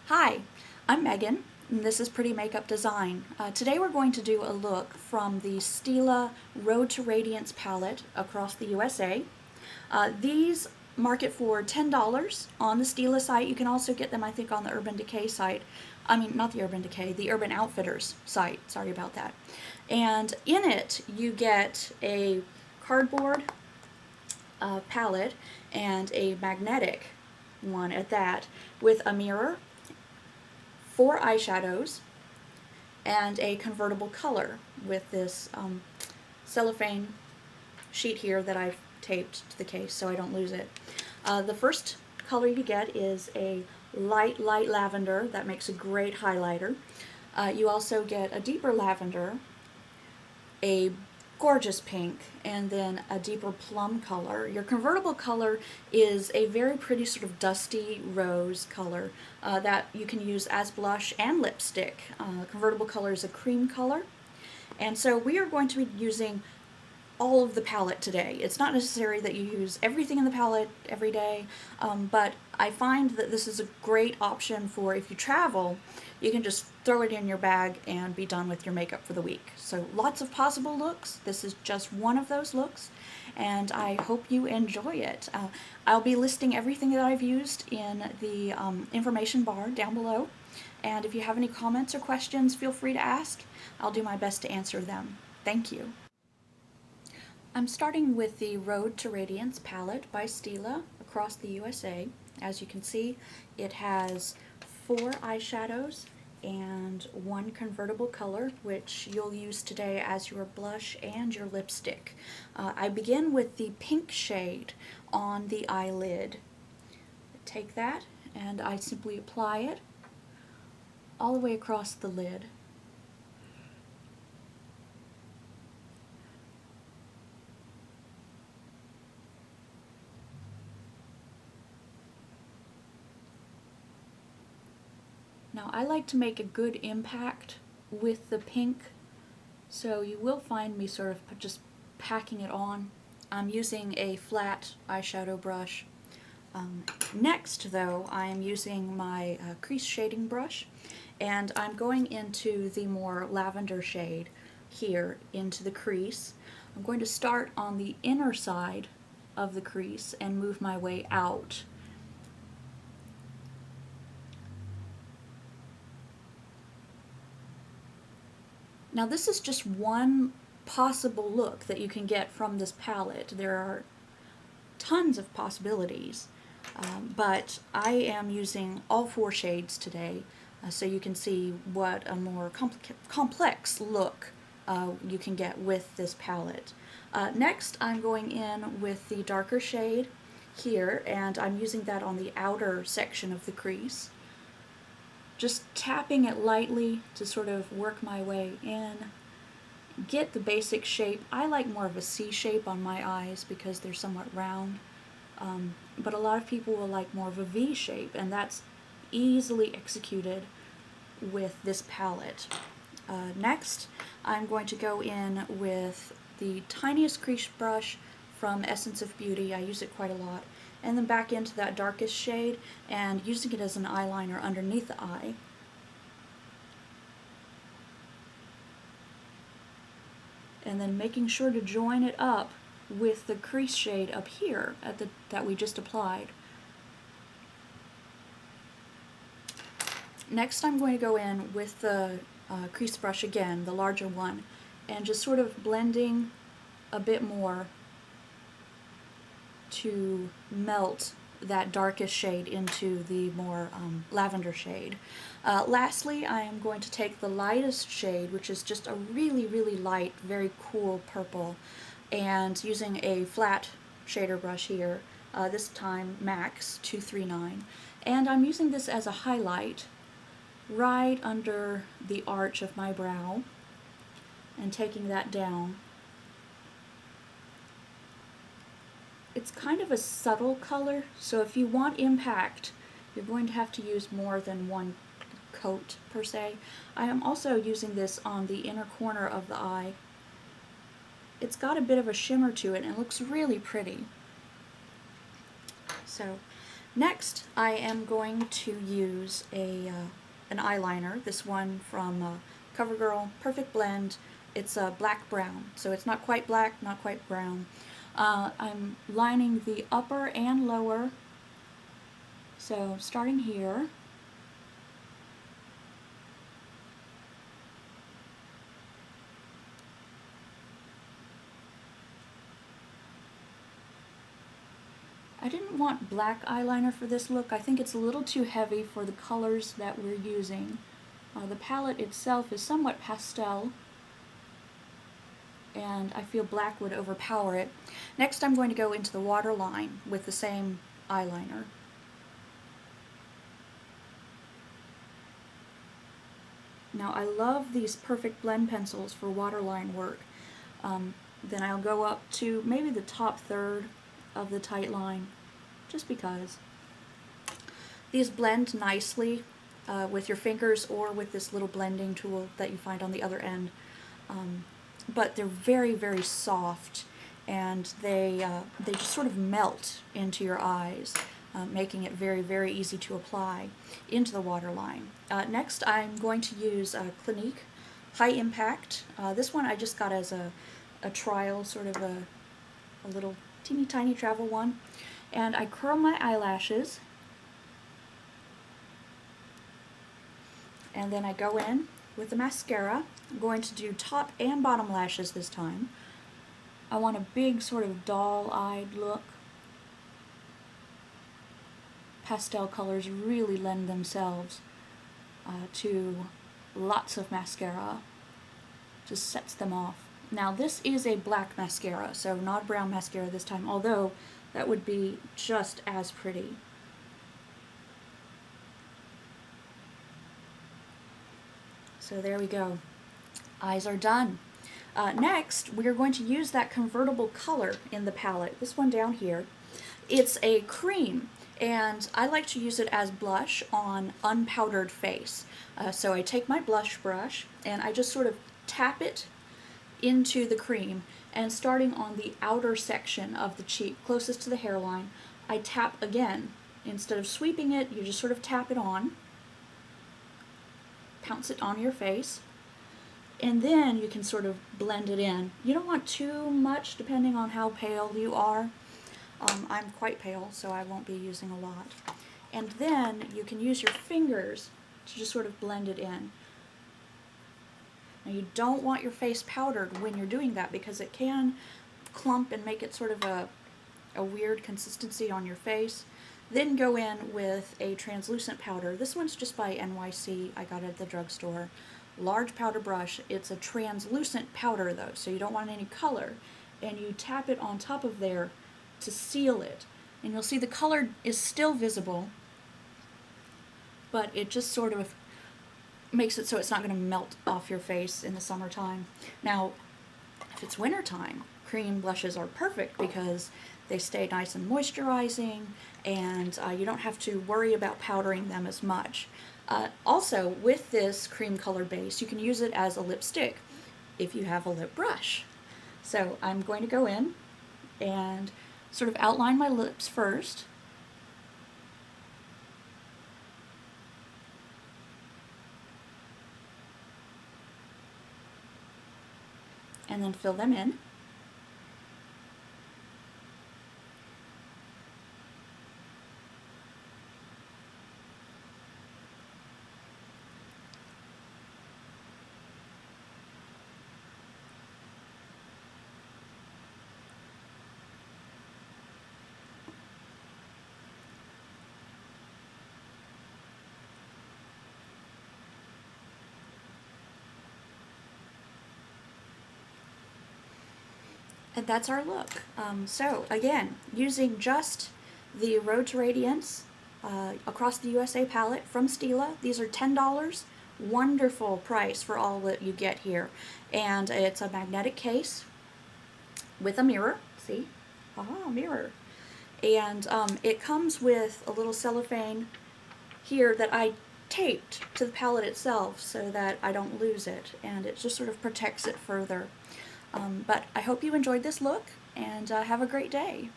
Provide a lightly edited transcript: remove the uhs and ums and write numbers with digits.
Hi, I'm Megan, and this is Pretty Makeup Design. Today we're going to do a look from the Stila Road to Radiance palette across the USA. These market for $10 on the Stila site. You can also get them, I think, on the Urban Decay site. I mean, not the Urban Decay, the Urban Outfitters site. Sorry about that. And in it, you get a cardboard palette and a magnetic one at that, with a mirror, 4 eyeshadows, and a convertible color with this cellophane sheet here that I've taped to the case so I don't lose it. The first color you get is a light lavender that makes a great highlighter. You also get a deeper lavender, a gorgeous pink, and then a deeper plum color. Your convertible color is a very pretty sort of dusty rose color that you can use as blush and lipstick. Convertible color is a cream color. And so we are going to be using all of the palette today. It's not necessary that you use everything in the palette every day, but I find that this is a great option for if you travel. You can just throw it in your bag and be done with your makeup for the week. So lots of possible looks. This is just one of those looks, and I hope you enjoy it. I'll be listing everything that I've used in the information bar down below, and if you have any comments or questions, feel free to ask. I'll do my best to answer them. Thank you. I'm starting with the Road to Radiance palette by Stila Across the USA. As you can see, it has 4 eyeshadows and 1 convertible color, which you'll use today as your blush and your lipstick. I begin with the pink shade on the eyelid. Take that and I simply apply it all the way across the lid. Now I like to make a good impact with the pink, so you will find me sort of just packing it on. I'm using a flat eyeshadow brush. Next though, I am using my crease shading brush, and I'm going into the more lavender shade here into the crease. I'm going to start on the inner side of the crease and move my way out. Now this is just one possible look that you can get from this palette. There are tons of possibilities, but I am using all 4 shades today so you can see what a more complex look you can get with this palette. Next I'm going in with the darker shade here, and I'm using that on the outer section of the crease. Just tapping it lightly to sort of work my way in, get the basic shape. I like more of a C shape on my eyes because they're somewhat round, but a lot of people will like more of a V shape, and that's easily executed with this palette. Next, I'm going to go in with the tiniest crease brush from Essence of Beauty. I use it quite a lot. And then back into that darkest shade and using it as an eyeliner underneath the eye. And then making sure to join it up with the crease shade up here that we just applied. Next I'm going to go in with the crease brush again, the larger one, and just sort of blending a bit more to melt that darkest shade into the more lavender shade. Lastly, I am going to take the lightest shade, which is just a really light, very cool purple, and using a flat shader brush here, this time Max 239, and I'm using this as a highlight right under the arch of my brow and taking that down. It's kind of a subtle color, so if you want impact, you're going to have to use more than one coat per se. I am also using this on the inner corner of the eye. It's got a bit of a shimmer to it and it looks really pretty. So Next, I am going to use an eyeliner, this one from CoverGirl Perfect Blend. It's a black brown, so it's not quite black, not quite brown. I'm lining the upper and lower, so starting here. I didn't want black eyeliner for this look. I think it's a little too heavy for the colors that we're using. The palette itself is somewhat pastel, and I feel black would overpower it. Next, I'm going to go into the waterline with the same eyeliner. Now, I love these Perfect Blend pencils for waterline work. Then I'll go up to maybe the top third of the tight line, just because. These blend nicely with your fingers or with this little blending tool that you find on the other end. But they're very, very soft, and they just sort of melt into your eyes, making it very, very easy to apply into the waterline. Next, I'm going to use Clinique High Impact. This one I just got as a trial, sort of a little teeny tiny travel one. And I curl my eyelashes, and then I go in with the mascara. I'm going to do top and bottom lashes this time. I want a big sort of doll-eyed look. Pastel colors really lend themselves to lots of mascara. Just sets them off. Now this is a black mascara, so not brown mascara this time, although that would be just as pretty. So there we go. Eyes are done. Next, we are going to use that convertible color in the palette, this one down here. It's a cream, and I like to use it as blush on unpowdered face. So I take my blush brush, and I just sort of tap it into the cream, and starting on the outer section of the cheek, closest to the hairline, I tap again. Instead of sweeping it, you just sort of tap it on, pounce it on your face, and then you can sort of blend it in. You don't want too much depending on how pale you are. I'm quite pale, so I won't be using a lot. And then you can use your fingers to just sort of blend it in. Now you don't want your face powdered when you're doing that, because it can clump and make it sort of a weird consistency on your face. Then go in with a translucent powder. This one's just by NYC. I got it at the drugstore. Large powder brush. It's a translucent powder though, so you don't want any color. And you tap it on top of there to seal it. And you'll see the color is still visible, but it just sort of makes it so it's not going to melt off your face in the summertime. Now, if it's wintertime, cream blushes are perfect because they stay nice and moisturizing, and you don't have to worry about powdering them as much. Also, with this cream color base, you can use it as a lipstick if you have a lip brush. So I'm going to go in and sort of outline my lips first. And then fill them in. And that's our look. So again, using just the Road to Radiance Across the USA palette from Stila. These are $10. Wonderful price for all that you get here. And it's a magnetic case with a mirror. See? Ah, mirror. And it comes with a little cellophane here that I taped to the palette itself so that I don't lose it, and it just sort of protects it further. But I hope you enjoyed this look, and have a great day.